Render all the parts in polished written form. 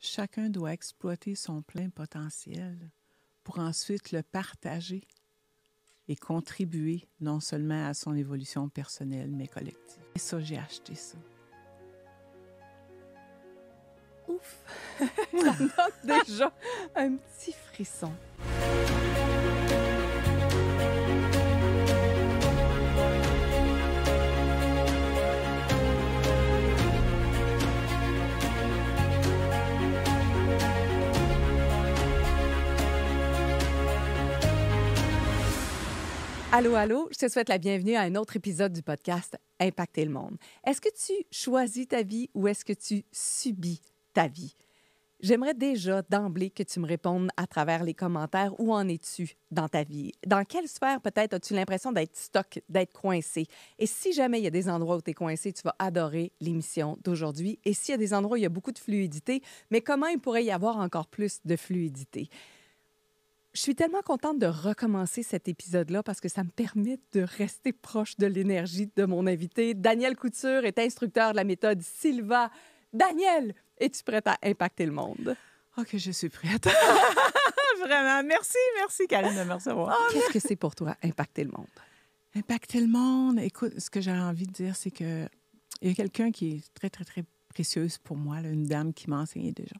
Chacun doit exploiter son plein potentiel pour ensuite le partager et contribuer non seulement à son évolution personnelle, mais collective. Et ça, j'ai acheté ça. Ouf! Ça me donne déjà un petit frisson. Allô, allô, je te souhaite la bienvenue à un autre épisode du podcast Impacter le monde. Est-ce que tu choisis ta vie ou est-ce que tu subis ta vie? J'aimerais déjà d'emblée que tu me répondes à travers les commentaires où en es-tu dans ta vie? Dans quelle sphère peut-être as-tu l'impression d'être stuck, d'être coincé? Et si jamais il y a des endroits où tu es coincé, tu vas adorer l'émission d'aujourd'hui. Et s'il y a des endroits où il y a beaucoup de fluidité, mais comment il pourrait y avoir encore plus de fluidité? Je suis tellement contente de recommencer cet épisode-là parce que ça me permet de rester proche de l'énergie de mon invité. Daniel Couture est instructeur de la méthode Silva. Daniel, es-tu prête à impacter le monde? OK, je suis prête. Vraiment. Merci Karine de me recevoir. Qu'est-ce que c'est pour toi, impacter le monde? Impacter le monde. Écoute, ce que j'ai envie de dire, c'est que il y a quelqu'un qui est très, très, très précieuse pour moi, là, une dame qui m'a enseigné déjà.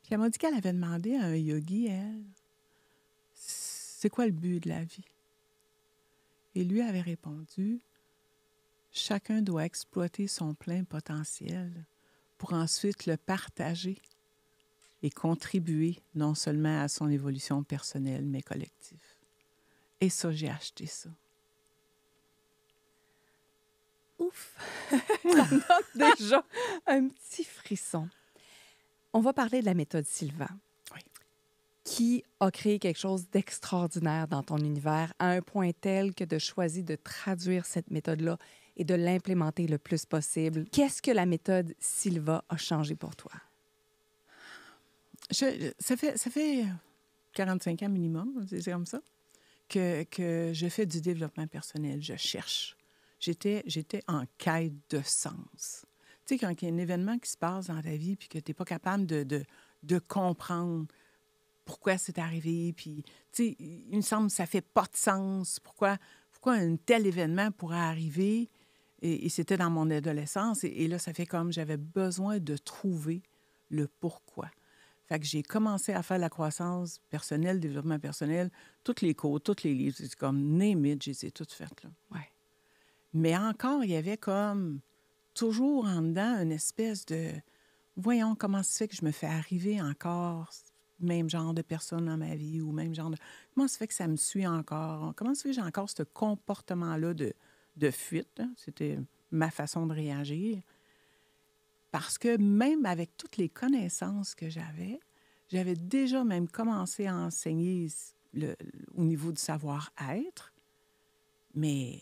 Puis elle m'a dit qu'elle avait demandé à un yogi, elle, c'est quoi le but de la vie? Et lui avait répondu, chacun doit exploiter son plein potentiel pour ensuite le partager et contribuer non seulement à son évolution personnelle, mais collective. Et ça, j'ai acheté ça. Ouf! Ça me donne déjà un petit frisson. On va parler de la méthode Silva. Oui. Qui a créé quelque chose d'extraordinaire dans ton univers à un point tel que de choisir de traduire cette méthode-là et de l'implémenter le plus possible. Qu'est-ce que la méthode Silva a changé pour toi? Ça fait 45 ans minimum, c'est comme ça, que je fais du développement personnel. Je cherche. J'étais en quête de sens. Tu sais, quand il y a un événement qui se passe dans ta vie puis que tu n'es pas capable de comprendre pourquoi c'est arrivé, puis, tu sais, il me semble que ça fait pas de sens. Pourquoi un tel événement pourrait arriver? Et c'était dans mon adolescence. Et là, ça fait comme j'avais besoin de trouver le pourquoi. Fait que j'ai commencé à faire la croissance personnelle, développement personnel, toutes les cours, tous les livres. C'est comme name it, je les ai toutes faites, là. Ouais. Mais encore, il y avait comme toujours en dedans une espèce de... Voyons comment ça se fait que je me fais arriver encore même genre de personne dans ma vie ou même genre de... Comment ça se fait que ça me suit encore? Comment ça se fait que j'ai encore ce comportement-là de fuite? Hein? C'était ma façon de réagir. Parce que même avec toutes les connaissances que j'avais déjà même commencé à enseigner au niveau du savoir-être, mais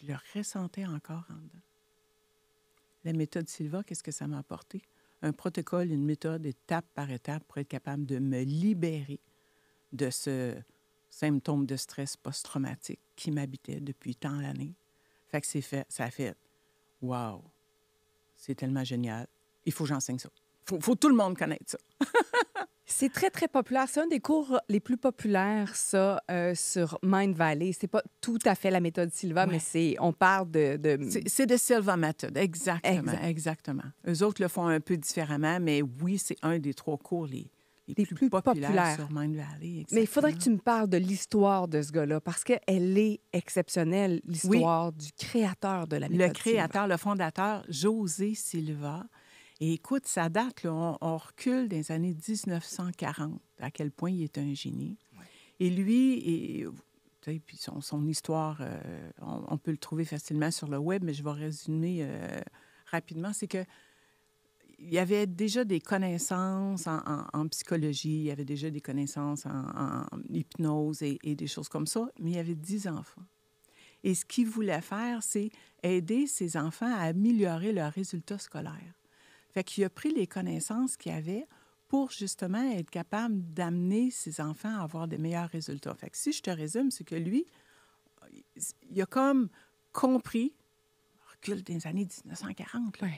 je le ressentais encore en dedans. La méthode Silva, qu'est-ce que ça m'a apporté? Un protocole, une méthode, étape par étape, pour être capable de me libérer de ce symptôme de stress post-traumatique qui m'habitait depuis tant d'années. Fait que ça a fait « Wow! C'est tellement génial. Il faut que j'enseigne ça. Faut tout le monde connaître ça. » C'est très, très populaire. C'est un des cours les plus populaires, ça, sur Mind Valley. C'est pas tout à fait la méthode Silva, Ouais. mais on parle de... C'est de Silva Method, exactement. Eux autres le font un peu différemment, mais oui, c'est un des 3 cours les plus populaires sur Mind Valley. Exactement. Mais il faudrait que tu me parles de l'histoire de ce gars-là, parce qu'elle est exceptionnelle, l'histoire du créateur de la méthode Le créateur, le fondateur, José Silva. Et écoute, ça date, là, on recule dans les années 1940, à quel point il est un génie. Ouais. Et lui, puis son histoire, on peut le trouver facilement sur le web, mais je vais résumer rapidement, c'est que il y avait déjà des connaissances en psychologie, il y avait déjà des connaissances en hypnose et des choses comme ça, mais il y avait 10 enfants. Et ce qu'il voulait faire, c'est aider ces enfants à améliorer leurs résultats scolaires. Fait qu'il a pris les connaissances qu'il avait pour justement être capable d'amener ses enfants à avoir des meilleurs résultats. Fait que si je te résume, c'est que lui, il a comme compris, recul des années 1940, là,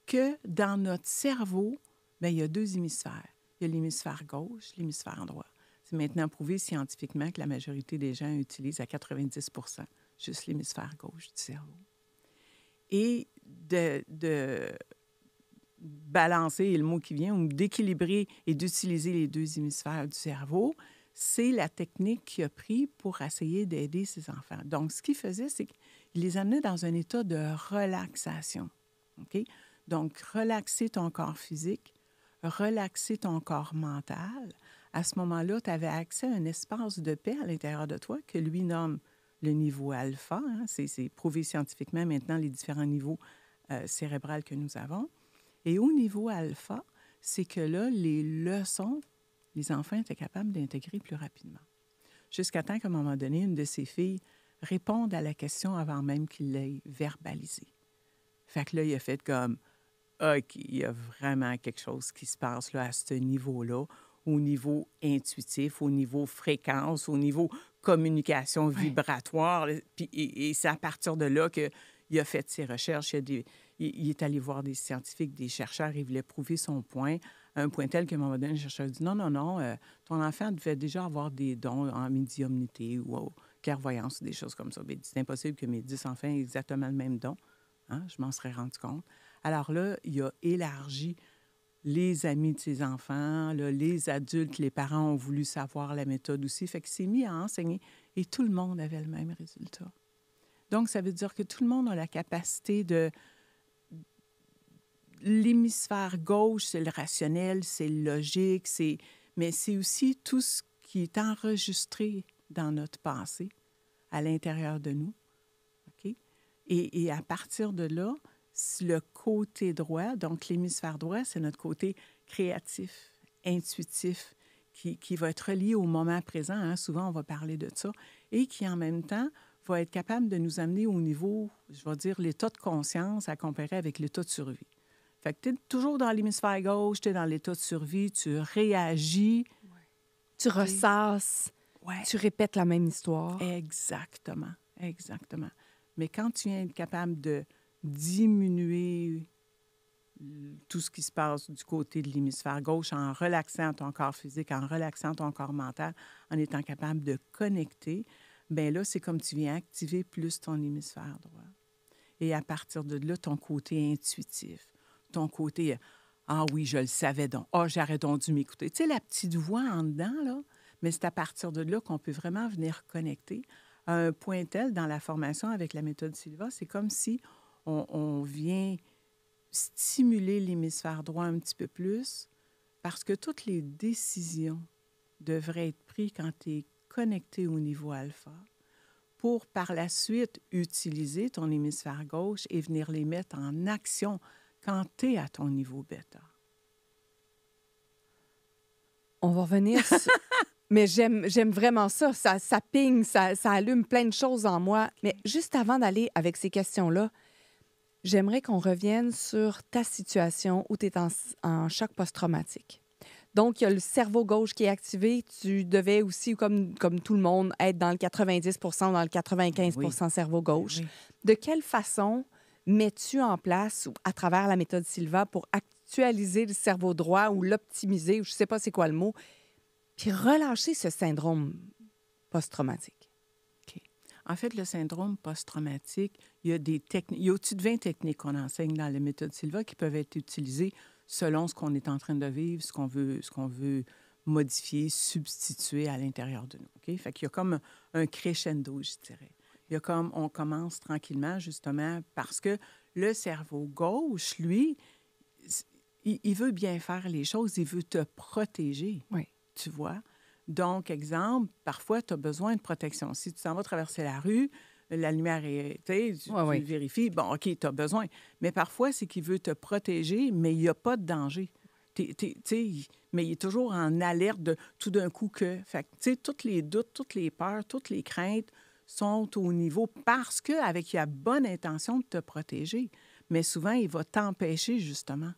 que dans notre cerveau, Bien, il y a 2 hémisphères. Il y a l'hémisphère gauche, l'hémisphère droit. C'est maintenant prouvé scientifiquement que la majorité des gens utilisent à 90 juste l'hémisphère gauche du cerveau. Et de balancer, est le mot qui vient, ou d'équilibrer et d'utiliser les 2 hémisphères du cerveau, c'est la technique qu'il a pris pour essayer d'aider ses enfants. Donc, ce qu'il faisait, c'est qu'il les amenait dans un état de relaxation. OK? Donc, relaxer ton corps physique, relaxer ton corps mental. À ce moment-là, tu avais accès à un espace de paix à l'intérieur de toi que lui nomme le niveau alpha. Hein? C'est prouvé scientifiquement maintenant les différents niveaux cérébraux que nous avons. Et au niveau alpha, c'est que là, les leçons, les enfants étaient capables d'intégrer plus rapidement. Jusqu'à temps qu'à un moment donné, une de ses filles réponde à la question avant même qu'il l'ait verbalisée. Fait que là, il a fait comme, OK, il y a vraiment quelque chose qui se passe là, à ce niveau-là, au niveau intuitif, au niveau fréquence, au niveau communication vibratoire. Puis, et c'est à partir de là qu'il a fait ses recherches. Il est allé voir des scientifiques, des chercheurs, il voulait prouver son point, à un point tel qu'à un moment donné, le chercheur dit non, ton enfant devait déjà avoir des dons en médiumnité ou en clairvoyance ou des choses comme ça. Bien, c'est impossible que mes 10 enfants aient exactement le même don. Hein? Je m'en serais rendu compte. Alors là, il a élargi les amis de ses enfants, là, les adultes, les parents ont voulu savoir la méthode aussi. Fait qu'il s'est mis à enseigner et tout le monde avait le même résultat. Donc, ça veut dire que tout le monde a la capacité de... L'hémisphère gauche, c'est le rationnel, c'est le logique, mais c'est aussi tout ce qui est enregistré dans notre passé, à l'intérieur de nous. OK? Et à partir de là, le côté droit, donc l'hémisphère droit, c'est notre côté créatif, intuitif, qui va être relié au moment présent. Hein? Souvent, on va parler de ça. Et qui, en même temps, va être capable de nous amener au niveau, je vais dire, l'état de conscience à comparer avec l'état de survie. Fait que tu es toujours dans l'hémisphère gauche, tu es dans l'état de survie, tu réagis. Tu ressasses, tu répètes la même histoire. Exactement, exactement. Mais quand tu viens être capable de diminuer tout ce qui se passe du côté de l'hémisphère gauche en relaxant ton corps physique, en relaxant ton corps mental, en étant capable de connecter, bien là, c'est comme tu viens activer plus ton hémisphère droit. Et à partir de là, ton côté intuitif, ton côté « Ah oui, je le savais donc. Ah, j'aurais donc dû m'écouter. » Tu sais, la petite voix en dedans, là, mais c'est à partir de là qu'on peut vraiment venir connecter. À un point tel, dans la formation avec la méthode Silva, c'est comme si on vient stimuler l'hémisphère droit un petit peu plus parce que toutes les décisions devraient être prises quand tu es connecté au niveau alpha pour par la suite utiliser ton hémisphère gauche et venir les mettre en action quand tu es à ton niveau bêta. On va revenir sur... Mais j'aime vraiment ça. Ça pigne, ça allume plein de choses en moi. Mais juste avant d'aller avec ces questions-là, j'aimerais qu'on revienne sur ta situation où tu es en choc post-traumatique. Donc, il y a le cerveau gauche qui est activé. Tu devais aussi, comme tout le monde, être dans le 90 dans le 95 cerveau gauche. Oui. De quelle façon mets-tu en place, à travers la méthode Silva, pour actualiser le cerveau droit ou l'optimiser, ou je ne sais pas c'est quoi le mot, puis relâcher ce syndrome post-traumatique? OK. En fait, le syndrome post-traumatique, il y a il y a au-dessus de 20 techniques qu'on enseigne dans la méthode Silva qui peuvent être utilisées selon ce qu'on est en train de vivre, ce qu'on veut modifier, substituer à l'intérieur de nous. OK? Fait qu'il y a comme un crescendo, je dirais. Il y a comme, on commence tranquillement, justement, parce que le cerveau gauche, lui, il veut bien faire les choses, il veut te protéger, tu vois. Donc, exemple, parfois, tu as besoin de protection. Si tu t'en vas traverser la rue, la lumière est, tu vérifies, bon, OK, tu as besoin. Mais parfois, c'est qu'il veut te protéger, mais il n'y a pas de danger. Mais il est toujours en alerte de tout d'un coup que... Fait que, tu sais, tous les doutes, toutes les peurs, toutes les craintes sont au niveau parce qu'avec la bonne intention de te protéger. Mais souvent, il va t'empêcher, justement.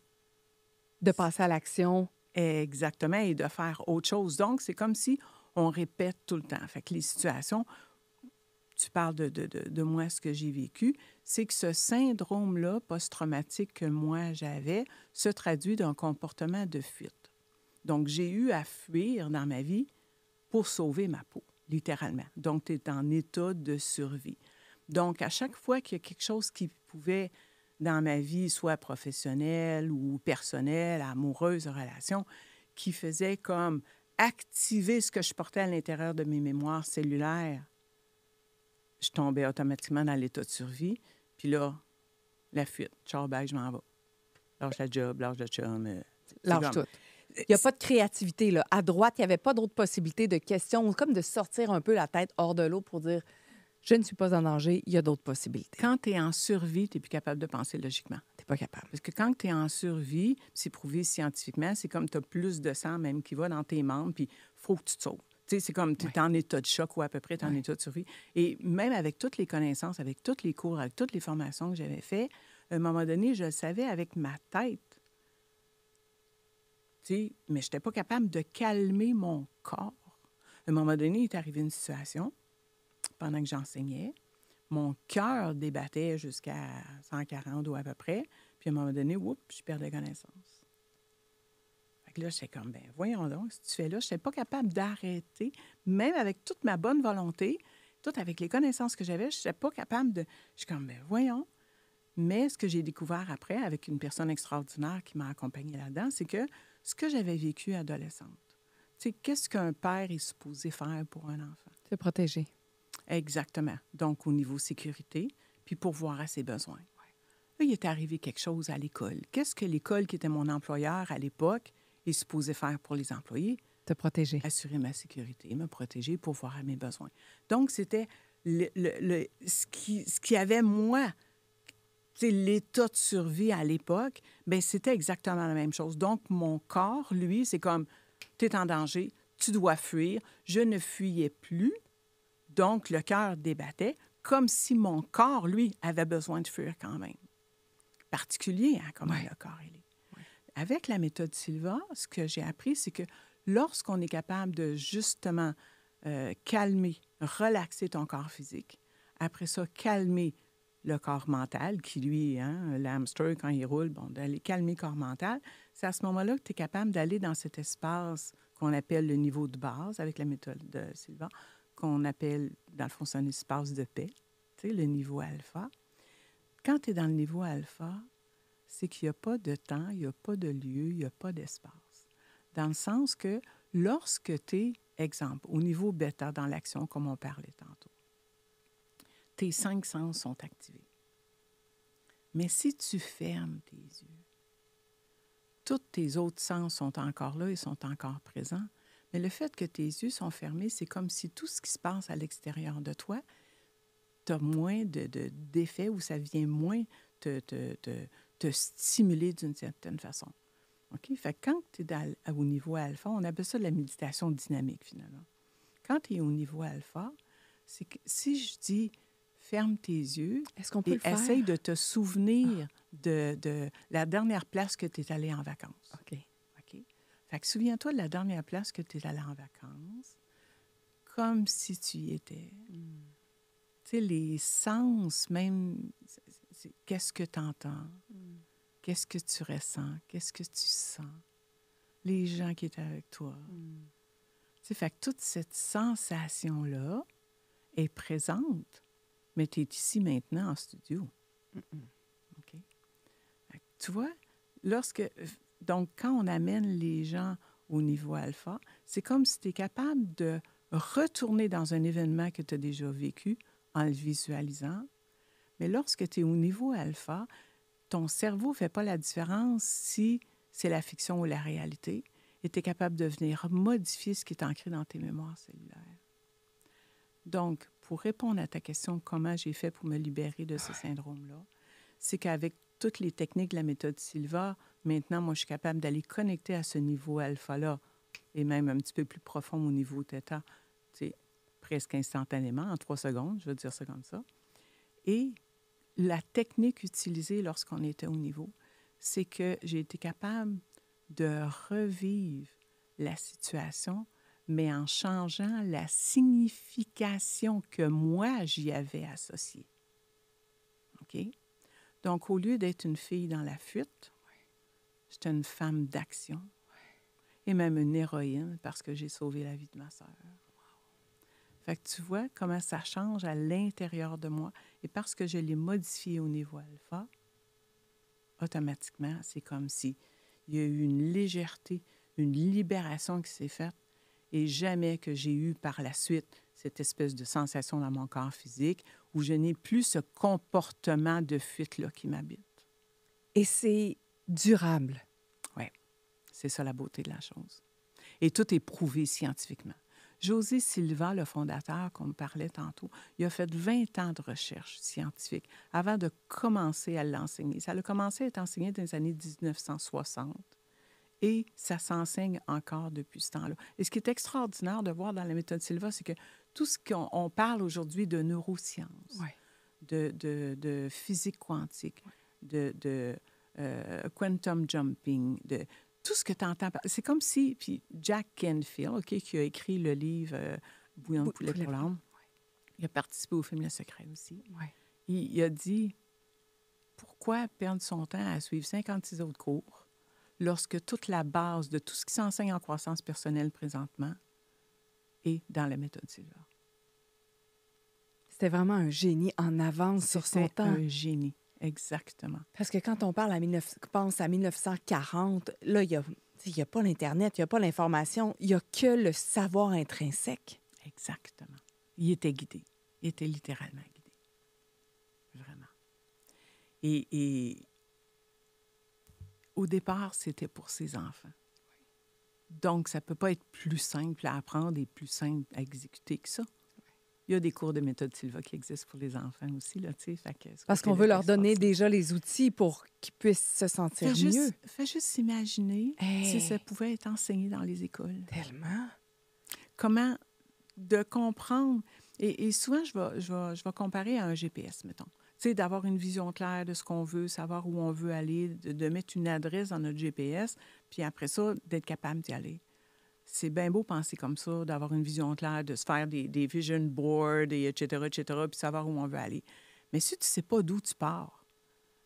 De passer à l'action. Exactement, et de faire autre chose. Donc, c'est comme si on répète tout le temps. Fait que les situations... tu parles de moi, ce que j'ai vécu, c'est que ce syndrome-là, post-traumatique que moi j'avais, se traduit d'un comportement de fuite. Donc, j'ai eu à fuir dans ma vie pour sauver ma peau, littéralement. Donc, tu es en état de survie. Donc, à chaque fois qu'il y a quelque chose qui pouvait, dans ma vie, soit professionnelle ou personnelle, amoureuse, relation, qui faisait comme activer ce que je portais à l'intérieur de mes mémoires cellulaires, je tombais automatiquement dans l'état de survie. Puis là, la fuite. Ciao, bye, je m'en vais. Lâche la job, lâche le chum. Lâche tout. Il n'y a pas de créativité, là. À droite, il n'y avait pas d'autres possibilités de questions, comme de sortir un peu la tête hors de l'eau pour dire « Je ne suis pas en danger, il y a d'autres possibilités. » Quand tu es en survie, tu n'es plus capable de penser logiquement. Tu n'es pas capable. Parce que quand tu es en survie, c'est prouvé scientifiquement, c'est comme tu as plus de sang même qui va dans tes membres, puis il faut que tu te sauves. Tu sais, c'est comme tu es en état de choc ou à peu près tu es en état de survie. Et même avec toutes les connaissances, avec tous les cours, avec toutes les formations que j'avais faites, à un moment donné, je le savais avec ma tête. Tu sais, mais je n'étais pas capable de calmer mon corps. À un moment donné, il est arrivé une situation, pendant que j'enseignais, mon cœur débattait jusqu'à 140 ou à peu près, puis à un moment donné, je perdais connaissance. Fait que là, j'étais comme, ben voyons donc, si tu fais là, je n'étais pas capable d'arrêter, même avec toute ma bonne volonté, tout avec les connaissances que j'avais, je n'étais pas capable de... Je suis comme, ben voyons. Mais ce que j'ai découvert après, avec une personne extraordinaire qui m'a accompagnée là-dedans, c'est que ce que j'avais vécu adolescente, tu sais, qu'est-ce qu'un père est supposé faire pour un enfant? Se protéger. Exactement. Donc, au niveau sécurité, puis pourvoir à ses besoins. Là, il est arrivé quelque chose à l'école. Qu'est-ce que l'école, qui était mon employeur à l'époque, est supposée faire pour les employés? Te protéger. Assurer ma sécurité, me protéger, pourvoir à mes besoins. Donc, c'était ce qui avait, moi, l'état de survie à l'époque, bien, c'était exactement la même chose. Donc, mon corps, lui, c'est comme, tu es en danger, tu dois fuir. Je ne fuyais plus. Donc, le cœur débattait comme si mon corps, lui, avait besoin de fuir quand même. Particulier, hein, comment le corps il est. Avec la méthode Silva, ce que j'ai appris, c'est que lorsqu'on est capable de justement calmer, relaxer ton corps physique, après ça, calmer le corps mental, qui lui, hein, l'hamster, quand il roule, bon, d'aller calmer le corps mental, c'est à ce moment-là que tu es capable d'aller dans cet espace qu'on appelle le niveau de base avec la méthode de Silva, qu'on appelle, dans le fond, c'est un espace de paix, tu sais, le niveau alpha. Quand tu es dans le niveau alpha, c'est qu'il n'y a pas de temps, il n'y a pas de lieu, il n'y a pas d'espace. Dans le sens que lorsque tu es, exemple, au niveau bêta dans l'action, comme on parlait tantôt, tes 5 sens sont activés. Mais si tu fermes tes yeux, tous tes autres sens sont encore là et sont encore présents. Mais le fait que tes yeux sont fermés, c'est comme si tout ce qui se passe à l'extérieur de toi, tu as moins d'effet ou ça vient moins te stimuler d'une certaine façon. OK? Fait que quand tu es au niveau alpha, on appelle ça de la méditation dynamique, finalement. Quand tu es au niveau alpha, c'est que si je dis ferme tes yeux et essaye de te souvenir de la dernière place que tu es allé en vacances. OK. Fait que souviens-toi de la dernière place que tu es allé en vacances, comme si tu y étais. Tu sais, les sens, même, qu'est-ce que tu entends? Qu'est-ce que tu ressens? Qu'est-ce que tu sens? Les gens qui étaient avec toi. Tu sais, fait que toute cette sensation-là est présente, mais tu es ici maintenant en studio. OK? Fait que, tu vois, donc, quand on amène les gens au niveau alpha, c'est comme si tu es capable de retourner dans un événement que tu as déjà vécu en le visualisant. Mais lorsque tu es au niveau alpha, ton cerveau ne fait pas la différence si c'est la fiction ou la réalité et tu es capable de venir modifier ce qui est ancré dans tes mémoires cellulaires. Donc, pour répondre à ta question, comment j'ai fait pour me libérer de ce syndrome-là, c'est qu'avec toutes les techniques de la méthode Silva, maintenant, moi, je suis capable d'aller connecter à ce niveau alpha-là et même un petit peu plus profond au niveau θ, presque instantanément, en 3 secondes, je vais dire ça comme ça. Et la technique utilisée lorsqu'on était au niveau, c'est que j'ai été capable de revivre la situation, mais en changeant la signification que moi, j'y avais associée. OK? Donc, au lieu d'être une fille dans la fuite, j'étais une femme d'action et même une héroïne parce que j'ai sauvé la vie de ma sœur. Fait que tu vois comment ça change à l'intérieur de moi. Et parce que je l'ai modifié au niveau alpha, automatiquement, c'est comme si il y a eu une légèreté, une libération qui s'est faite et jamais que j'ai eu par la suite cette espèce de sensation dans mon corps physique où je n'ai plus ce comportement de fuite-là qui m'habite. Et c'est durable. Oui, c'est ça la beauté de la chose. Et tout est prouvé scientifiquement. José Silva, le fondateur qu'on me parlait tantôt, il a fait 20 ans de recherche scientifique avant de commencer à l'enseigner. Ça a commencé à être enseigné dans les années 1960 et ça s'enseigne encore depuis ce temps-là. Et ce qui est extraordinaire de voir dans la méthode Silva, c'est que tout ce qu'on parle aujourd'hui de neurosciences, de physique quantique, de quantum jumping, de tout ce que tu entends, c'est comme si, puis Jack Canfield, OK, qui a écrit le livre Bouillon de poulet pour l'âme, il a participé au film Le Secret aussi. Il a dit, pourquoi perdre son temps à suivre 56 autres cours lorsque toute la base de tout ce qui s'enseigne en croissance personnelle présentement est dans la méthode Silva? C'était vraiment un génie en avance sur son temps. C'était un génie. Exactement. Parce que quand on pense à 1940, là, il n'y a pas l'Internet, il n'y a pas l'information, il n'y a que le savoir intrinsèque. Exactement. Il était guidé. Il était littéralement guidé. Vraiment. Et au départ, c'était pour ses enfants. Donc, ça ne peut pas être plus simple à apprendre et plus simple à exécuter que ça. Il y a des cours de méthode Silva qui existent pour les enfants aussi, là, tu sais. Parce qu'on veut leur donner déjà les outils pour qu'ils puissent se sentir mieux. Fais juste imaginer si ça pouvait être enseigné dans les écoles. Tellement. Comment de comprendre. Et souvent, je vais comparer à un GPS, mettons. Tu sais, d'avoir une vision claire de ce qu'on veut, savoir où on veut aller, de mettre une adresse dans notre GPS, puis après ça, d'être capable d'y aller. C'est bien beau penser comme ça, d'avoir une vision claire, de se faire des vision boards, et etc., puis savoir où on veut aller. Mais si tu ne sais pas d'où tu pars,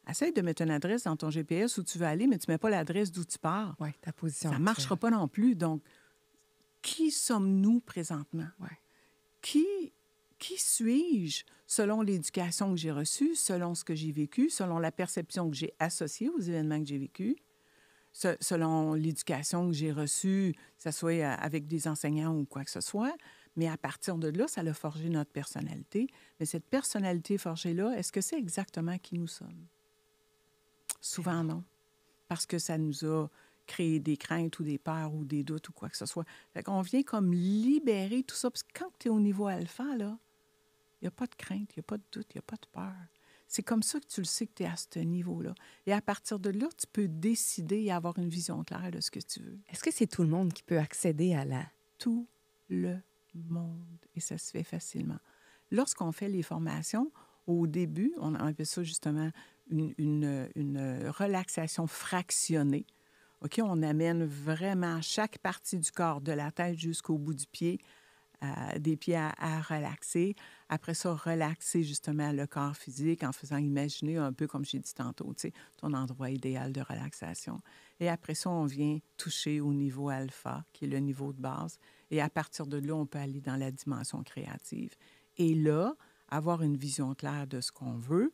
essaye de mettre une adresse dans ton GPS où tu veux aller, mais tu ne mets pas l'adresse d'où tu pars. Oui, ta position. Ça ne marchera pas non plus. Donc, qui sommes-nous présentement? Qui suis-je selon l'éducation que j'ai reçue, selon ce que j'ai vécu, selon la perception que j'ai associée aux événements que j'ai vécus? Selon l'éducation que j'ai reçue, que ce soit avec des enseignants ou quoi que ce soit. Mais à partir de là, ça a forgé notre personnalité. Mais cette personnalité forgée-là, est-ce que c'est exactement qui nous sommes? Souvent, non. Parce que ça nous a créé des craintes ou des peurs ou des doutes ou quoi que ce soit. Fait qu'on vient comme libérer tout ça. Parce que quand tu es au niveau alpha, là, il n'y a pas de crainte, il n'y a pas de doute, il n'y a pas de peur. C'est comme ça que tu le sais que tu es à ce niveau-là. Et à partir de là, tu peux décider et avoir une vision claire de ce que tu veux. Est-ce que c'est tout le monde qui peut accéder à la... Tout le monde. Et ça se fait facilement. Lorsqu'on fait les formations, au début, on appelle ça justement une relaxation fractionnée. OK? On amène vraiment chaque partie du corps, de la tête jusqu'au bout du pied, des pieds à relaxer. Après ça, relaxer justement le corps physique en faisant imaginer un peu, comme j'ai dit tantôt, tu sais, ton endroit idéal de relaxation. Et après ça, on vient toucher au niveau alpha, qui est le niveau de base. Et à partir de là, on peut aller dans la dimension créative. Et là, avoir une vision claire de ce qu'on veut,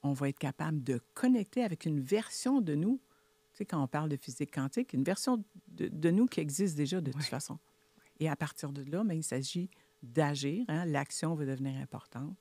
on va être capable de connecter avec une version de nous. Tu sais, quand on parle de physique quantique, une version de nous qui existe déjà de toute façon. Et à partir de là, bien, il s'agit d'agir. Hein? L'action va devenir importante.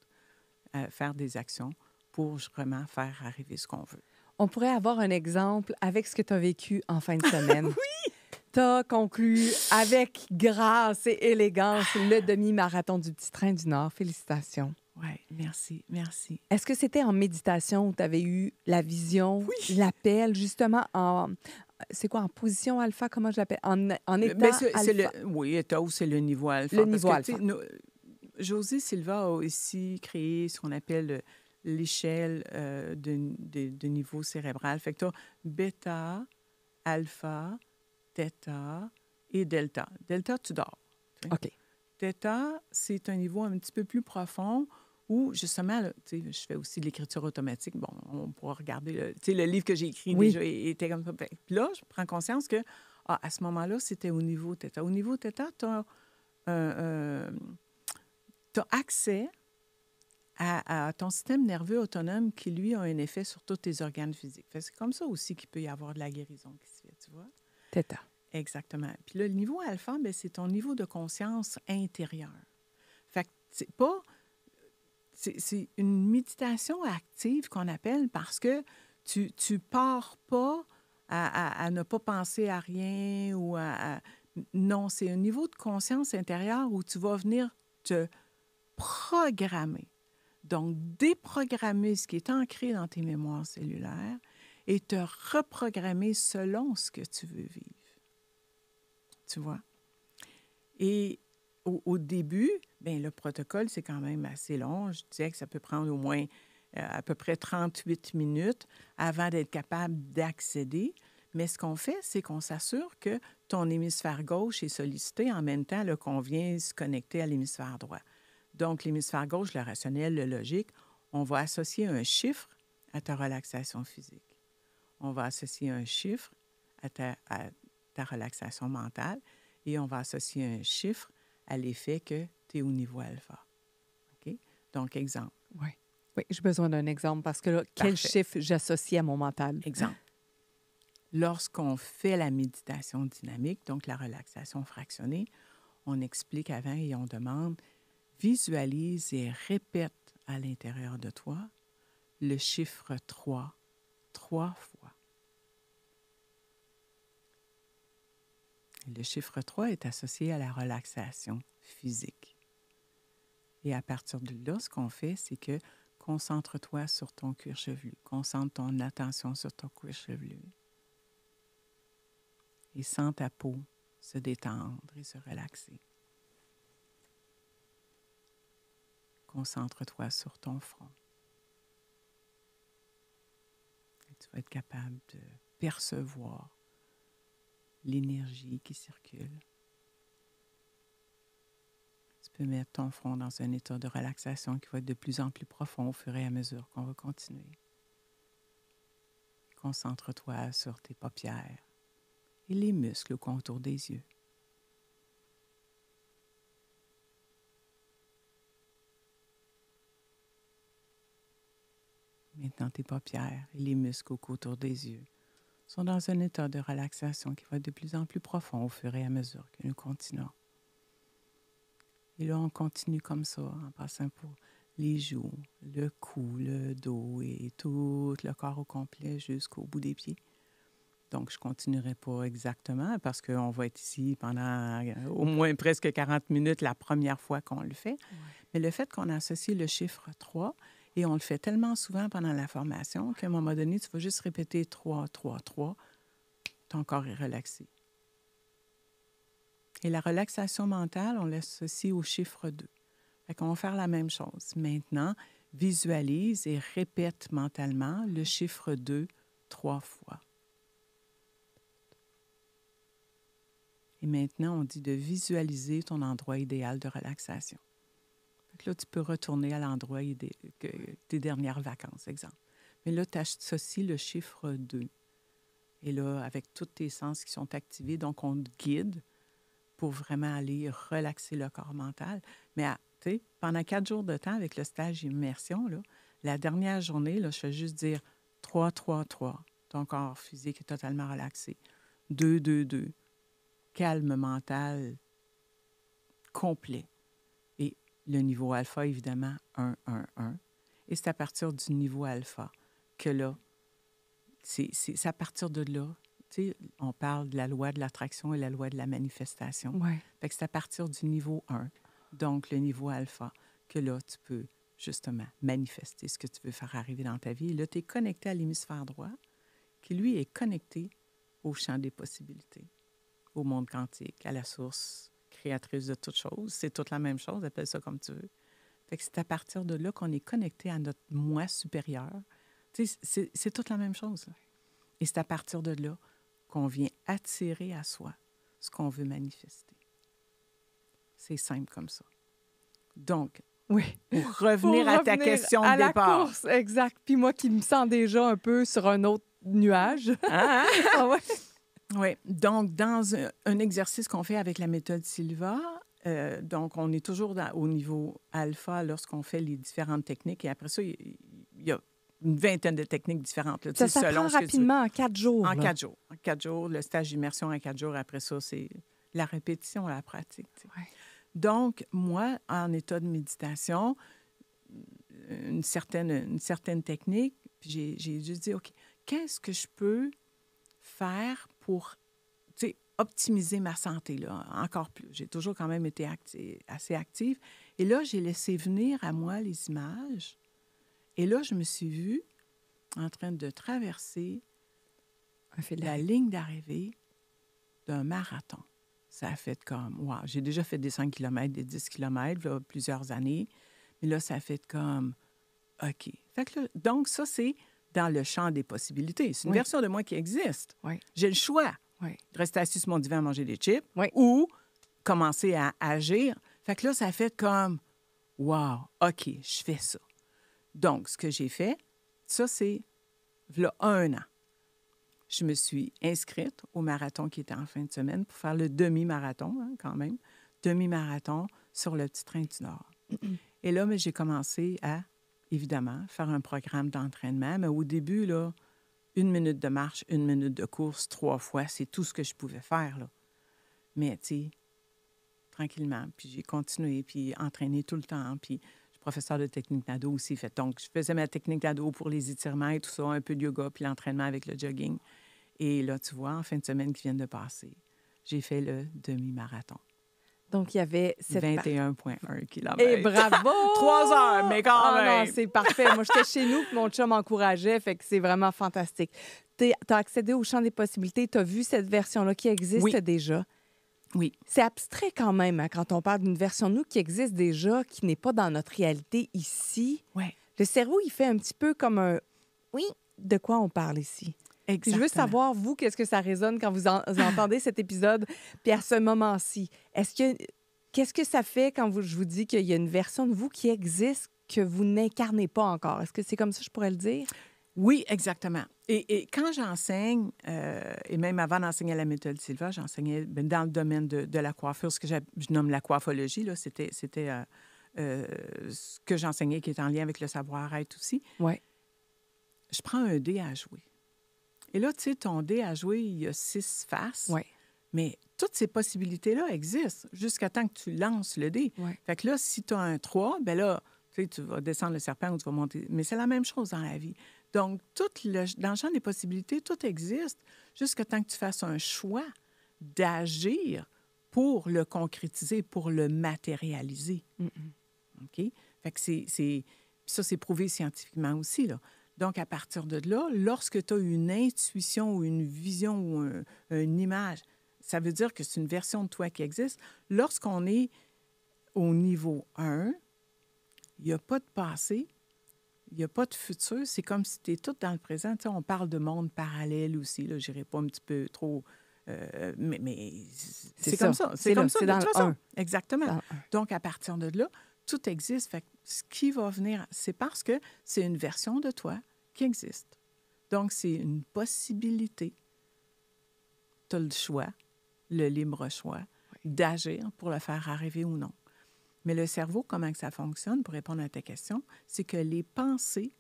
Faire des actions pour vraiment faire arriver ce qu'on veut. On pourrait avoir un exemple avec ce que tu as vécu en fin de semaine. Oui! Tu as conclu avec grâce et élégance le demi-marathon du Petit Train du Nord. Félicitations. Oui, merci, merci. Est-ce que c'était en méditation où tu avais eu la vision, l'appel, justement, c'est quoi, en position alpha, comment je l'appelle? En état alpha? Oui, état où c'est le niveau alpha. Le niveau alpha. José Silva a aussi créé ce qu'on appelle l'échelle de niveau cérébral. Fait que tu as bêta, alpha, theta et delta. Delta, tu dors. tu sais. OK. Theta, c'est un niveau un petit peu plus profond où, justement, là, tu sais, je fais aussi de l'écriture automatique. Bon, on pourra regarder, tu sais, le livre que j'ai écrit Oui. déjà était comme ça. Puis là, je prends conscience que, à ce moment-là, c'était au niveau Theta. Au niveau Theta, tu as accès à ton système nerveux autonome qui, lui, a un effet sur tous tes organes physiques. Fait que c'est comme ça aussi qu'il peut y avoir de la guérison qui se fait, tu vois? Theta. Exactement. Puis là, le niveau alpha, bien, c'est ton niveau de conscience intérieure. Fait que c'est pas... C'est une méditation active qu'on appelle parce que tu pars pas à ne pas penser à rien ou Non, c'est un niveau de conscience intérieure où tu vas venir te programmer. Donc, déprogrammer ce qui est ancré dans tes mémoires cellulaires et te reprogrammer selon ce que tu veux vivre. Tu vois? Et au début, bien, le protocole, c'est quand même assez long. Je disais que ça peut prendre au moins à peu près 38 minutes avant d'être capable d'accéder. Mais ce qu'on fait, c'est qu'on s'assure que ton hémisphère gauche est sollicité en même temps là, qu'on vient se connecter à l'hémisphère droit. Donc, l'hémisphère gauche, le rationnel, le logique, on va associer un chiffre à ta relaxation physique. On va associer un chiffre à ta relaxation mentale et on va associer un chiffre à l'effet que tu es au niveau alpha. OK? Donc, exemple. Oui. Oui, j'ai besoin d'un exemple parce que là, quel Parfait. chiffre j'associe à mon mental? Exemple. Lorsqu'on fait la méditation dynamique, donc la relaxation fractionnée, on explique avant et on demande, visualise et répète à l'intérieur de toi le chiffre 3, 3 fois. Le chiffre 3 est associé à la relaxation physique. Et à partir de là, ce qu'on fait, c'est que concentre-toi sur ton cuir chevelu. Concentre ton attention sur ton cuir chevelu. Et sens ta peau se détendre et se relaxer. Concentre-toi sur ton front. Et tu vas être capable de percevoir l'énergie qui circule. Tu peux mettre ton front dans un état de relaxation qui va être de plus en plus profond au fur et à mesure qu'on va continuer. Concentre-toi sur tes paupières et les muscles au contour des yeux. Maintenant, tes paupières et les muscles au contour des yeux sont dans un état de relaxation qui va être de plus en plus profond au fur et à mesure que nous continuons. Et là, on continue comme ça, en passant pour les joues, le cou, le dos et tout le corps au complet jusqu'au bout des pieds. Donc, je ne continuerai pas exactement parce qu'on va être ici pendant au moins presque 40 minutes la première fois qu'on le fait. Ouais. Mais le fait qu'on associe le chiffre 3, et on le fait tellement souvent pendant la formation qu'à un moment donné, tu vas juste répéter 3, 3, 3. Ton corps est relaxé. Et la relaxation mentale, on l'associe au chiffre 2. Fait qu'on va faire la même chose. Maintenant, visualise et répète mentalement le chiffre 2 3 fois. Et maintenant, on dit de visualiser ton endroit idéal de relaxation. Fait que là, tu peux retourner à l'endroit tes dernières vacances, exemple. Mais là, tu associes le chiffre 2. Et là, avec tous tes sens qui sont activés, donc on te guide pour vraiment aller relaxer le corps mental. Mais tu sais, pendant 4 jours de temps, avec le stage immersion, là, la dernière journée, là, je fais juste dire 3, 3, 3. Ton corps physique est totalement relaxé. 2, 2, 2. Calme mental complet. Et le niveau alpha, évidemment, 1, 1, 1. Et c'est à partir du niveau alpha que là, c'est à partir de là, tu sais, on parle de la loi de l'attraction et la loi de la manifestation. Ouais. Fait que c'est à partir du niveau 1, donc le niveau alpha, que là, tu peux justement manifester ce que tu veux faire arriver dans ta vie. Et là, tu es connecté à l'hémisphère droit, qui, lui, est connecté au champ des possibilités, au monde quantique, à la source créatrice de toutes choses. C'est toute la même chose, appelle ça comme tu veux. Fait que c'est à partir de là qu'on est connecté à notre moi supérieur. Tu sais, c'est toute la même chose, là. Et c'est à partir de là qu'on vient attirer à soi ce qu'on veut manifester. C'est simple comme ça. Donc, Oui. pour revenir à ta revenir question à de la départ. course, exact. Puis moi qui me sens déjà un peu sur un autre nuage. Hein? Ah ouais. Oui. Donc, dans un exercice qu'on fait avec la méthode Silva, donc, on est toujours au niveau alpha lorsqu'on fait les différentes techniques. Et après ça, il y a une vingtaine de techniques différentes. Là, Ça tu sais, s'apprend selon ce que tu veux. rapidement en 4 jours. En là. 4 jours. En 4 jours, le stage d'immersion en 4 jours. Après ça, c'est la répétition, la pratique. Tu sais. Ouais. Donc, moi, en état de méditation, une certaine technique, puis j'ai juste dit, OK, qu'est-ce que je peux faire pour, tu sais, optimiser ma santé, là, encore plus. J'ai toujours quand même été assez active. Et là, j'ai laissé venir à moi les images. Et là, je me suis vue en train de traverser Un fil la d'arrivée. ligne d'arrivée d'un marathon. Ça a fait comme, wow, j'ai déjà fait des 5 km, des 10 km, là, plusieurs années. Mais là, ça a fait comme, OK. Fait que là, donc, ça, c'est dans le champ des possibilités. C'est une Oui. version de moi qui existe. Oui. J'ai le choix. Oui. Rester assis sur mon divan à manger des chips Oui. ou commencer à agir. Fait que là, ça a fait comme, wow, OK, je fais ça. Donc, ce que j'ai fait, ça, c'est là, 1 an. Je me suis inscrite au marathon qui était en fin de semaine pour faire le demi-marathon, hein, quand même. Demi-marathon sur le petit train du Nord. Et là, mais j'ai commencé à, évidemment, faire un programme d'entraînement. Mais au début, là, 1 minute de marche, 1 minute de course, 3 fois, c'est tout ce que je pouvais faire, là. Mais, tu sais, tranquillement. Puis j'ai continué, puis entraîné tout le temps. Puis je suis professeur de technique d'ado aussi. Fait, donc, je faisais ma technique d'ado pour les étirements et tout ça, un peu de yoga, puis l'entraînement avec le jogging. Et là, tu vois, en fin de semaine qui vient de passer, j'ai fait le demi-marathon. Donc, il y avait cette 21,1 km. Et bravo! 3 heures, mais quand Ah même! non, c'est parfait. Moi, j'étais chez nous, puis mon chum m'encourageait, fait que c'est vraiment fantastique. Tu as accédé au champ des possibilités, tu as vu cette version-là qui existe Oui. déjà. Oui. C'est abstrait quand même, hein, quand on parle d'une version de nous qui existe déjà, qui n'est pas dans notre réalité ici. Ouais. Le cerveau, il fait un petit peu comme un « oui, de quoi on parle ici? » Puis Exactement. je veux savoir, vous, qu'est-ce que ça résonne quand vous entendez cet épisode, puis à ce moment-ci. Qu'est-ce que ça fait quand je vous dis qu'il y a une version de vous qui existe que vous n'incarnez pas encore? Est-ce que c'est comme ça que je pourrais le dire? Oui, exactement. Et quand j'enseigne, et même avant d'enseigner la méthode Silva, j'enseignais dans le domaine de la coiffure, ce que je nomme la coiffologie. Là, c'était ce que j'enseignais qui est en lien avec le savoir-être aussi. Oui. Je prends un dé à jouer. Et là, tu sais, ton dé à jouer, il y a 6 faces. Oui. Mais toutes ces possibilités-là existent jusqu'à temps que tu lances le dé. Ouais. Fait que là, si tu as un 3, bien là, tu sais, tu vas descendre le serpent ou tu vas monter. Mais c'est la même chose dans la vie. Donc, dans le champ des possibilités, tout existe jusqu'à temps que tu fasses un choix d'agir pour le concrétiser, pour le matérialiser. OK? Fait que ça, c'est prouvé scientifiquement aussi, là. Donc, à partir de là, lorsque tu as une intuition ou une vision ou une image, ça veut dire que c'est une version de toi qui existe. Lorsqu'on est au niveau 1, il n'y a pas de passé, il n'y a pas de futur. C'est comme si tu es tout dans le présent. Tu sais, on parle de monde parallèle aussi. Là, je n'irai pas un petit peu trop... mais c'est comme ça. C'est comme ça, de toute façon. Exactement. Donc, à partir de là, tout existe. Fait que ce qui va venir, c'est parce que c'est une version de toi qui existe. Donc, c'est une possibilité. Tu as le choix, le libre choix, d'agir pour le faire arriver ou non. Mais le cerveau, comment que ça fonctionne, pour répondre à ta question, c'est que les pensées,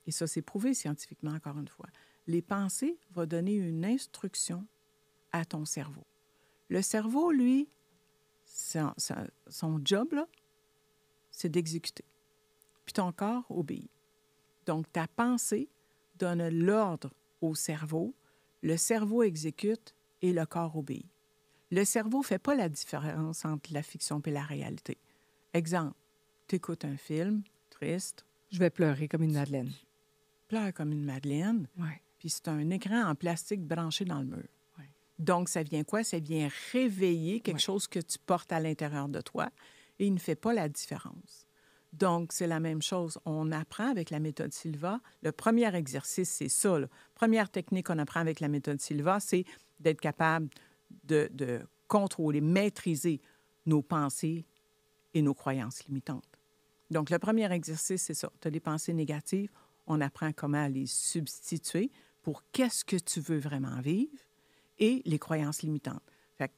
et ça c'est prouvé scientifiquement encore une fois, les pensées vont donner une instruction à ton cerveau. Le cerveau, lui, son job, là, c'est d'exécuter. Puis ton corps obéit. Donc, ta pensée donne l'ordre au cerveau, le cerveau exécute et le corps obéit. Le cerveau ne fait pas la différence entre la fiction et la réalité. Exemple, tu écoutes un film triste. Je vais pleurer comme une madeleine. Pleure comme une madeleine. Ouais. Puis c'est un écran en plastique branché dans le mur. Ouais. Donc, ça vient quoi? Ça vient réveiller quelque chose que tu portes à l'intérieur de toi et il ne fait pas la différence. Donc, c'est la même chose. On apprend avec la méthode Silva. Le premier exercice, c'est ça. La première technique qu'on apprend avec la méthode Silva, c'est d'être capable de contrôler, maîtriser nos pensées et nos croyances limitantes. Donc, le premier exercice, c'est ça. Tu as des pensées négatives, on apprend comment les substituer pour qu'est-ce que tu veux vraiment vivre et les croyances limitantes. Fait que,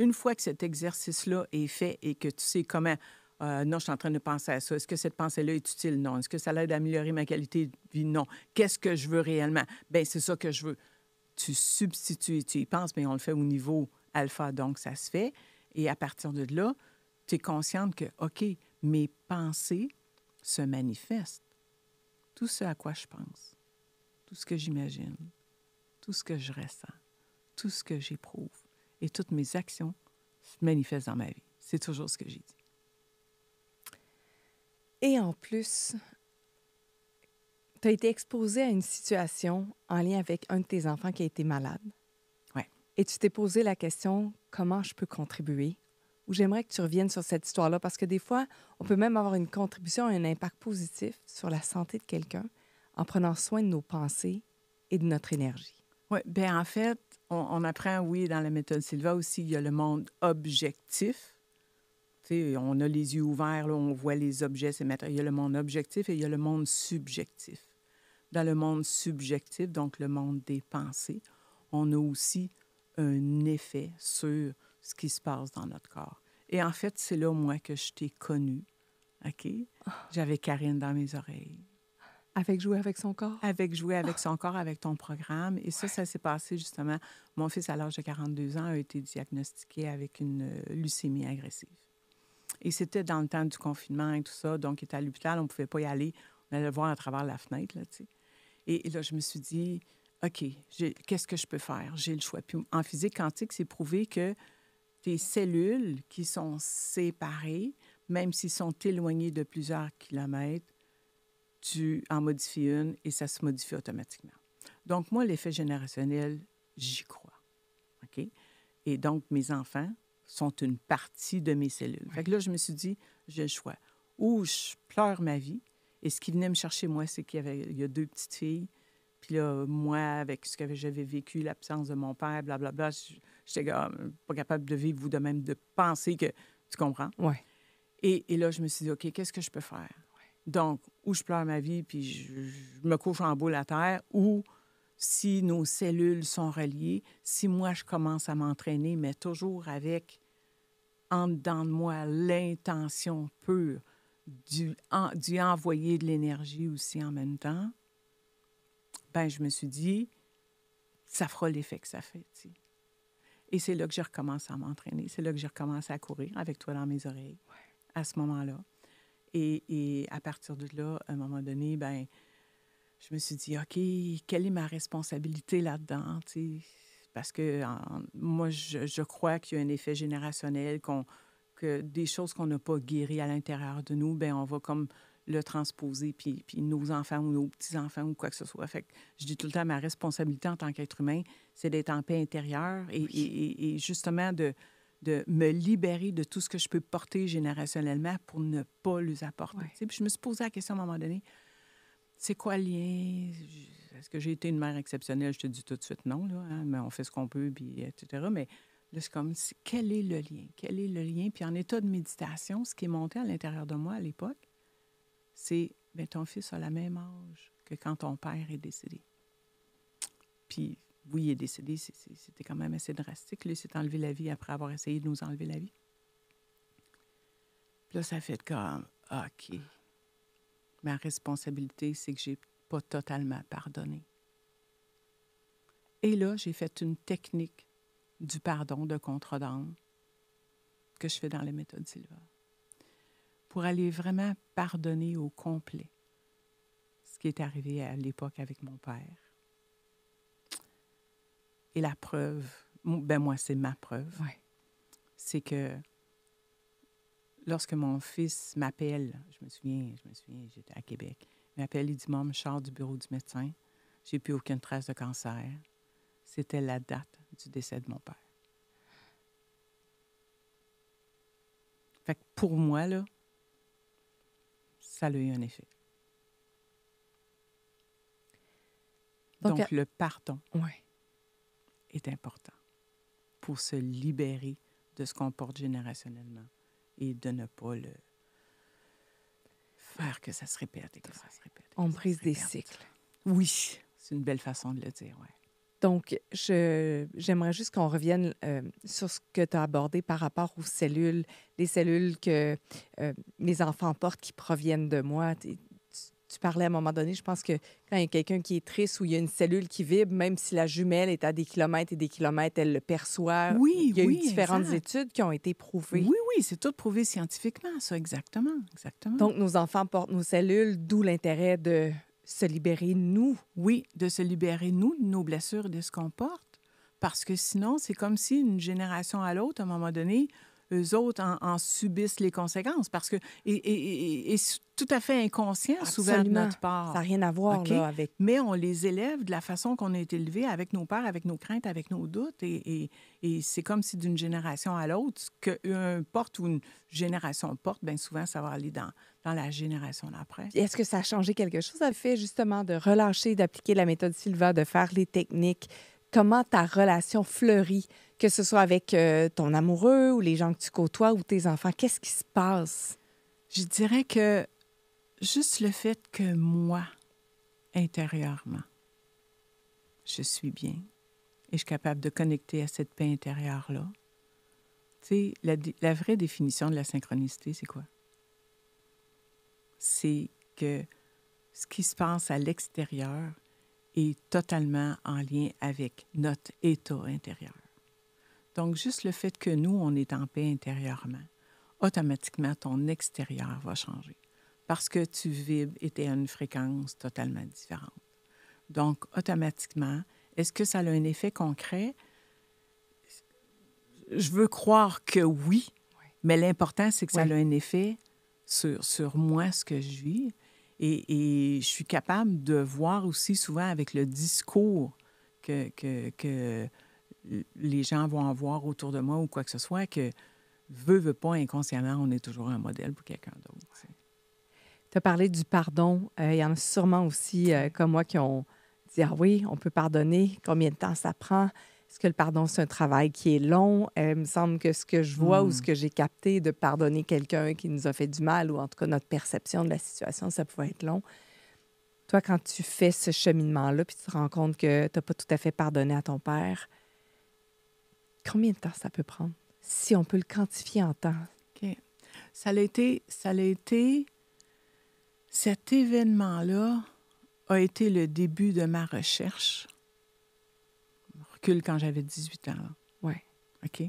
une fois que cet exercice-là est fait et que tu sais comment, non, je suis en train de penser à ça, est-ce que cette pensée-là est utile? Non. Est-ce que ça l'aide à améliorer ma qualité de vie? Non. Qu'est-ce que je veux réellement? Bien, c'est ça que je veux. Tu substitues, tu y penses, mais on le fait au niveau alpha, donc ça se fait. Et à partir de là, tu es consciente que, OK, mes pensées se manifestent. Tout ce à quoi je pense, tout ce que j'imagine, tout ce que je ressens, tout ce que j'éprouve et toutes mes actions se manifestent dans ma vie. C'est toujours ce que j'ai dit. Et en plus, tu as été exposée à une situation en lien avec un de tes enfants qui a été malade. Oui. Et tu t'es posé la question, comment je peux contribuer? Ou j'aimerais que tu reviennes sur cette histoire-là, parce que des fois, on peut même avoir une contribution, un impact positif sur la santé de quelqu'un en prenant soin de nos pensées et de notre énergie. Oui, bien en fait, on apprend, oui, dans la méthode Silva aussi, il y a le monde objectif. Tu sais, on a les yeux ouverts, là, on voit les objets, c'est matériel. Il y a le monde objectif et il y a le monde subjectif. Dans le monde subjectif, donc le monde des pensées, on a aussi un effet sur ce qui se passe dans notre corps. Et en fait, c'est là, moi, que je t'ai connue, OK? J'avais Karine dans mes oreilles. Avec jouer avec son corps? Avec jouer avec son corps, avec ton programme. Et ça s'est passé justement. Mon fils, à l'âge de 42 ans, a été diagnostiqué avec une leucémie agressive. Et c'était dans le temps du confinement et tout ça. Donc, il était à l'hôpital, on ne pouvait pas y aller. On allait le voir à travers la fenêtre, là, tu sais. Et là, je me suis dit, OK, qu'est-ce que je peux faire? J'ai le choix. Puis en physique quantique, c'est prouvé que tes cellules qui sont séparées, même s'ils sont éloignés de plusieurs kilomètres, tu en modifies une et ça se modifie automatiquement. Donc, moi, l'effet générationnel, j'y crois. OK? Et donc, mes enfants sont une partie de mes cellules. Oui. Fait que là, je me suis dit, j'ai le choix. Ou je pleure ma vie. Et ce qui venait me chercher, moi, c'est il y a 2 petites filles. Puis là, moi, avec ce que j'avais vécu, l'absence de mon père, blablabla, j'étais pas capable de vivre, vous de même, de penser que... Tu comprends? Oui. Et là, je me suis dit, OK, qu'est-ce que je peux faire? Donc, ou je pleure ma vie, puis je me couche en boule à terre, ou si nos cellules sont reliées, si moi, je commence à m'entraîner, mais toujours avec, en dedans de moi, l'intention pure d'y envoyer de l'énergie aussi en même temps, ben je me suis dit, ça fera l'effet que ça fait, tu sais. Et c'est là que j'ai recommencé à m'entraîner. C'est là que j'ai recommencé à courir avec toi dans mes oreilles, à ce moment-là. Et à partir de là, à un moment donné, ben je me suis dit, OK, quelle est ma responsabilité là-dedans, tu sais? Parce que moi, je crois qu'il y a un effet générationnel, que des choses qu'on n'a pas guéries à l'intérieur de nous, bien, on va comme le transposer, puis nos enfants ou nos petits-enfants ou quoi que ce soit. Fait que je dis tout le temps, ma responsabilité en tant qu'être humain, c'est d'être en paix intérieure et justement de me libérer de tout ce que je peux porter générationnellement pour ne pas les apporter. Ouais. Tu sais, puis je me suis posé la question à un moment donné, c'est quoi le lien? Est-ce que j'ai été une mère exceptionnelle? Je te dis tout de suite non, là, hein? Mais on fait ce qu'on peut, puis etc. Mais là, c'est comme, quel est le lien? Quel est le lien? Puis en état de méditation, ce qui est monté à l'intérieur de moi à l'époque, c'est, bien, ton fils a le même âge que quand ton père est décédé. Puis, oui, il est décédé, c'était quand même assez drastique. Lui, il s'est enlevé la vie après avoir essayé de nous enlever la vie. Puis là, ça fait comme, OK. Ma responsabilité, c'est que j'ai pas totalement pardonné. Et là, j'ai fait une technique du pardon de contre-d'âme que je fais dans les méthodes Silva pour aller vraiment pardonner au complet ce qui est arrivé à l'époque avec mon père. Et la preuve, ben moi, c'est ma preuve, c'est que lorsque mon fils m'appelle, je me souviens, j'étais à Québec, il m'appelle, il dit, Maman, je sors du bureau du médecin, j'ai plus aucune trace de cancer. C'était la date du décès de mon père. Fait que pour moi, là, ça a eu un effet. Donc le pardon est important pour se libérer de ce qu'on porte générationnellement et de ne pas le faire que ça se répète et que ça se répète. On brise des cycles. Oui, c'est une belle façon de le dire, oui. Donc, j'aimerais juste qu'on revienne sur ce que tu as abordé par rapport aux cellules, les cellules que les enfants portent qui proviennent de moi. Tu parlais à un moment donné, je pense que quand il y a quelqu'un qui est triste ou il y a une cellule qui vibre, même si la jumelle est à des kilomètres et des kilomètres, elle le perçoit. Oui, il y a eu oui, différentes exact. études qui ont été prouvées. Oui, oui, c'est tout prouvé scientifiquement, ça, exactement, exactement. Donc, nos enfants portent nos cellules, d'où l'intérêt de se libérer, nous. Oui, de se libérer, nous, de nos blessures et de ce qu'on porte. Parce que sinon, c'est comme si une génération à l'autre, à un moment donné, eux autres en subissent les conséquences. Parce que, et tout à fait inconscient, souvent de Absolument. notre part. Ça n'a rien à voir OK? là, avec... Mais on les élève de la façon qu'on a été élevés, avec nos peurs, avec nos craintes, avec nos doutes. Et c'est comme si d'une génération à l'autre, ce qu'un porte ou une génération porte, bien souvent, ça va aller dans la génération d'après. Est-ce que ça a changé quelque chose? Ça le fait justement de relâcher, d'appliquer la méthode Sylva, de faire les techniques. Comment ta relation fleurit, que ce soit avec ton amoureux ou les gens que tu côtoies ou tes enfants? Qu'est-ce qui se passe? Je dirais que juste le fait que moi, intérieurement, je suis bien et je suis capable de connecter à cette paix intérieure-là. Tu sais, la vraie définition de la synchronicité, c'est quoi? C'est que ce qui se passe à l'extérieur est totalement en lien avec notre état intérieur. Donc, juste le fait que nous, on est en paix intérieurement, automatiquement, ton extérieur va changer parce que tu vibres et tu es à une fréquence totalement différente. Donc, automatiquement, est-ce que ça a un effet concret? Je veux croire que oui, mais l'important, c'est que ça a un effet sur moi, ce que je vis. Et je suis capable de voir aussi souvent avec le discours que les gens vont avoir autour de moi ou quoi que ce soit, que veut pas, inconsciemment, on est toujours un modèle pour quelqu'un d'autre. Tu as parlé du pardon. Il y en a sûrement aussi comme moi qui ont dit « Ah oui, on peut pardonner. Combien de temps ça prend? » Est-ce que le pardon, c'est un travail qui est long? Il me semble que ce que je vois ou ce que j'ai capté de pardonner quelqu'un qui nous a fait du mal, ou en tout cas notre perception de la situation, ça pouvait être long. Toi, quand tu fais ce cheminement-là, puis tu te rends compte que tu n'as pas tout à fait pardonné à ton père, combien de temps ça peut prendre? Si on peut le quantifier en temps. OK. Ça a été... Cet événement-là a été le début de ma recherche. Recule quand j'avais 18 ans. Oui. OK?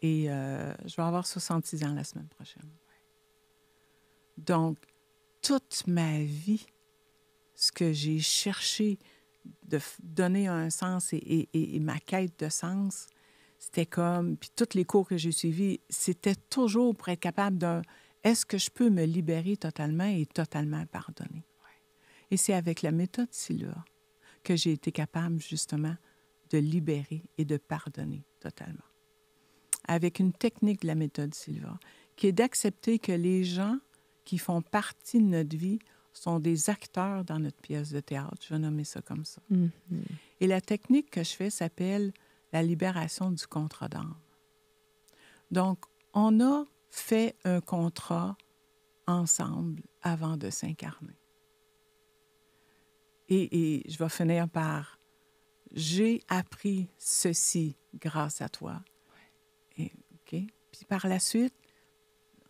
Et je vais avoir 66 ans la semaine prochaine. Donc, toute ma vie, ce que j'ai cherché de donner un sens et ma quête de sens, c'était comme... Puis tous les cours que j'ai suivis, c'était toujours pour être capable d'un... Est-ce que je peux me libérer totalement et totalement pardonner? Et c'est avec la méthode Sylva que j'ai été capable, justement, de libérer et de pardonner totalement. Avec une technique de la méthode Sylva, qui est d'accepter que les gens qui font partie de notre vie sont des acteurs dans notre pièce de théâtre. Je vais nommer ça comme ça. Mm-hmm. Et la technique que je fais s'appelle la libération du contrat d'âme. Donc, on a fait un contrat ensemble avant de s'incarner. Et je vais finir par « J'ai appris ceci grâce à toi. » Et, OK? Puis par la suite,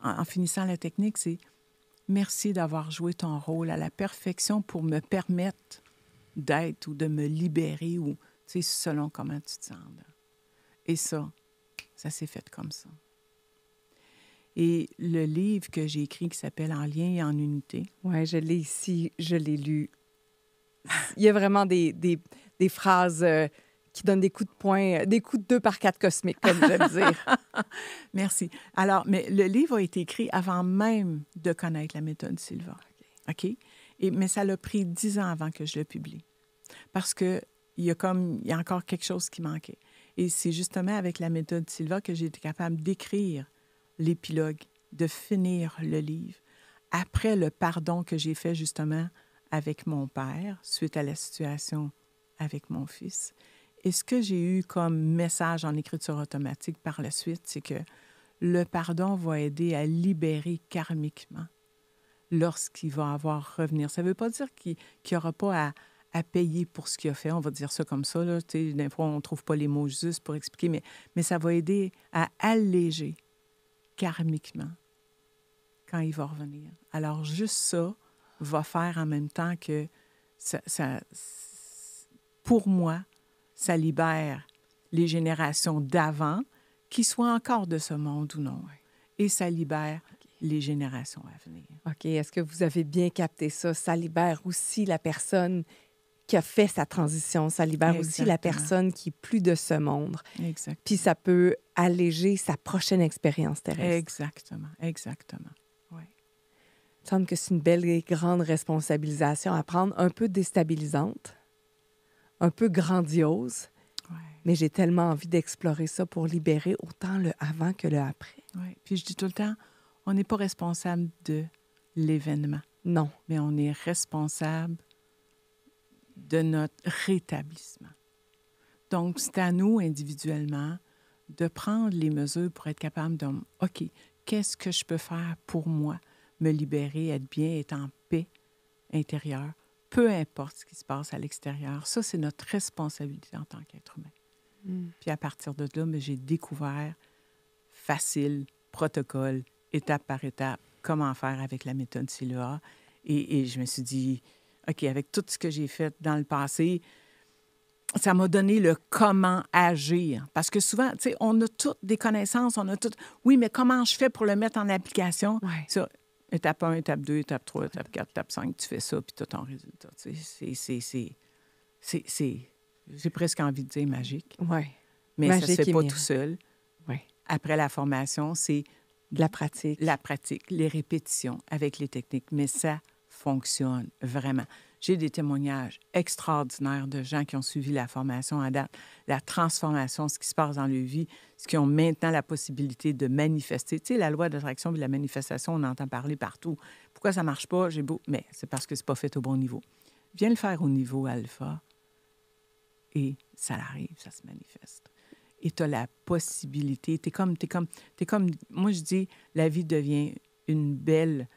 en finissant la technique, c'est « Merci d'avoir joué ton rôle à la perfection pour me permettre d'être ou de me libérer ou, tu sais, selon comment tu te sens. » Et ça s'est fait comme ça. Et le livre que j'ai écrit qui s'appelle « En lien et en unité ». Oui, je l'ai ici, je l'ai lu. Il y a vraiment des phrases qui donnent des coups de poing, des coups de 2x4 cosmiques, comme j'aime dire. Merci. Alors, mais le livre a été écrit avant même de connaître la méthode Sylva. OK? Mais ça l'a pris 10 ans avant que je le publie. Parce qu'il y a encore quelque chose qui manquait. Et c'est justement avec la méthode Sylva que j'ai été capable d'écrire l'épilogue, de finir le livre, après le pardon que j'ai fait justement avec mon père, suite à la situation avec mon fils, Et ce que j'ai eu comme message en écriture automatique par la suite, c'est que le pardon va aider à libérer karmiquement lorsqu'il va avoir revenir. Ça ne veut pas dire qu'il n'y aura pas à payer pour ce qu'il a fait. On va dire ça comme ça. Là. Des fois, on ne trouve pas les mots justes pour expliquer, mais ça va aider à alléger karmiquement quand il va revenir. Alors, juste ça va faire en même temps que pour moi, ça libère les générations d'avant, qui soient encore de ce monde ou non. Et ça libère les générations à venir. OK. Est-ce que vous avez bien capté ça? Ça libère aussi la personne qui a fait sa transition. Ça libère aussi la personne qui est plus de ce monde. Exactement. Puis ça peut alléger sa prochaine expérience terrestre. Exactement. Oui. Il me semble que c'est une belle et grande responsabilisation à prendre, un peu déstabilisante, un peu grandiose. Ouais. Mais j'ai tellement envie d'explorer ça pour libérer autant le avant que le après. Oui. Puis je dis tout le temps, on n'est pas responsable de l'événement. Non. Mais on est responsable de notre rétablissement. Donc, c'est à nous, individuellement, de prendre les mesures pour être capable de... OK, qu'est-ce que je peux faire pour moi? Me libérer, être bien, être en paix intérieure, peu importe ce qui se passe à l'extérieur. Ça, c'est notre responsabilité en tant qu'être humain. Puis à partir de là, j'ai découvert facile, protocole, étape par étape, comment faire avec la méthode Silva. Et je me suis dit, OK, avec tout ce que j'ai fait dans le passé, ça m'a donné le comment agir. Parce que souvent, tu sais, on a toutes des connaissances, on a toutes... Oui, mais comment je fais pour le mettre en application? Ouais. Ça, étape 1, étape 2, étape 3, étape 4, étape 5, tu fais ça, puis tu as ton résultat. Tu sais, j'ai presque envie de dire magique. Oui. Mais magique ça ne se fait pas miracle. tout seul. Oui. Après la formation, c'est De la pratique. la pratique, les répétitions avec les techniques. Mais ça fonctionne vraiment. J'ai des témoignages extraordinaires de gens qui ont suivi la formation à date, la transformation, ce qui se passe dans leur vie, ce qui ont maintenant la possibilité de manifester. Tu sais, la loi d'attraction et de la manifestation, on entend parler partout. Pourquoi ça ne marche pas? Mais c'est parce que ce n'est pas fait au bon niveau. Viens le faire au niveau alpha et ça arrive, ça se manifeste. Et tu as la possibilité. T'es comme, moi je dis, la vie devient une belle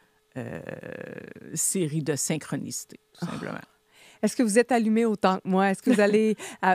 série de synchronicité, tout simplement. Est-ce que vous êtes allumé autant que moi? Est-ce que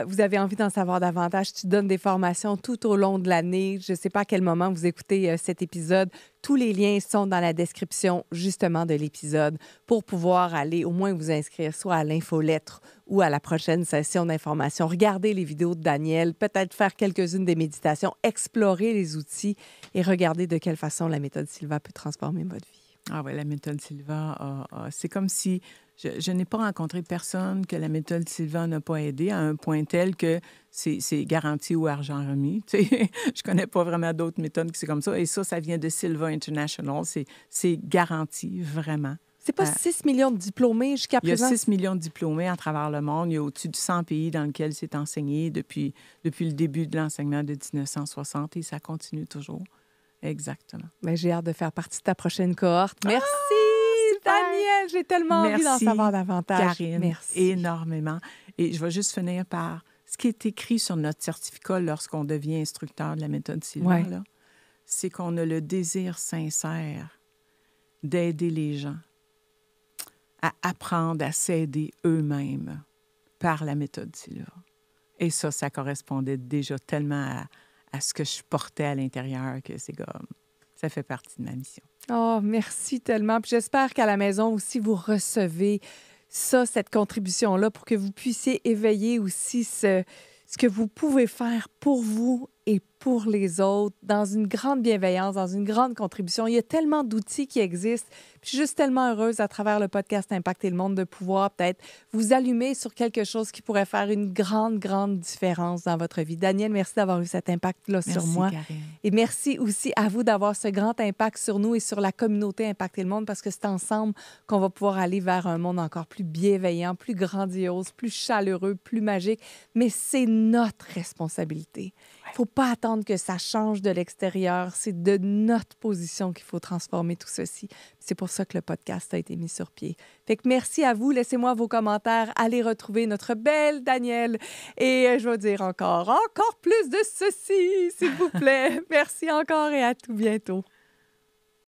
vous avez envie d'en savoir davantage? Tu donnes des formations tout au long de l'année. Je ne sais pas à quel moment vous écoutez cet épisode. Tous les liens sont dans la description, justement, de l'épisode pour pouvoir aller au moins vous inscrire soit à l'infolettre ou à la prochaine session d'information. Regardez les vidéos de Daniel, peut-être faire quelques-unes des méditations, explorer les outils et regarder de quelle façon la méthode Silva peut transformer votre vie. Ah oui, la méthode Silva, c'est comme si je n'ai pas rencontré personne que la méthode Silva n'a pas aidé à un point tel que c'est garanti ou argent remis. Tu sais, je connais pas vraiment d'autres méthodes qui c'est comme ça. Et ça vient de Silva International. C'est garanti, vraiment. C'est pas 6 millions de diplômés jusqu'à présent? Il y a 6 millions de diplômés à travers le monde. Il y a au-dessus de 100 pays dans lesquels c'est enseigné depuis le début de l'enseignement de 1960 et ça continue toujours. Exactement. Bien, j'ai hâte de faire partie de ta prochaine cohorte. Merci, super. Daniel. J'ai tellement envie d'en savoir davantage. Karine, merci. Énormément. Et je vais juste finir par ce qui est écrit sur notre certificat lorsqu'on devient instructeur de la méthode Silva, là, c'est qu'on a le désir sincère d'aider les gens à apprendre à s'aider eux-mêmes par la méthode Silva. Et ça correspondait déjà tellement à ce que je portais à l'intérieur que c'est comme... Ça fait partie de ma mission. Oh, merci tellement. Puis j'espère qu'à la maison aussi, vous recevez ça, cette contribution-là, pour que vous puissiez éveiller aussi ce que vous pouvez faire pour vous et pour les autres, dans une grande bienveillance, dans une grande contribution. Il y a tellement d'outils qui existent. Puis je suis juste tellement heureuse à travers le podcast Impacter le monde de pouvoir peut-être vous allumer sur quelque chose qui pourrait faire une grande, grande différence dans votre vie. Daniel, merci d'avoir eu cet impact-là sur moi. Karine. Et merci aussi à vous d'avoir ce grand impact sur nous et sur la communauté Impacter le monde parce que c'est ensemble qu'on va pouvoir aller vers un monde encore plus bienveillant, plus grandiose, plus chaleureux, plus magique. Mais c'est notre responsabilité. Il ne faut pas attendre que ça change de l'extérieur. C'est de notre position qu'il faut transformer tout ceci. C'est pour ça que le podcast a été mis sur pied. Fait que merci à vous. Laissez-moi vos commentaires. Allez retrouver notre belle Danielle. Et je vais dire encore plus de ceci, s'il vous plaît. Merci encore et à tout bientôt.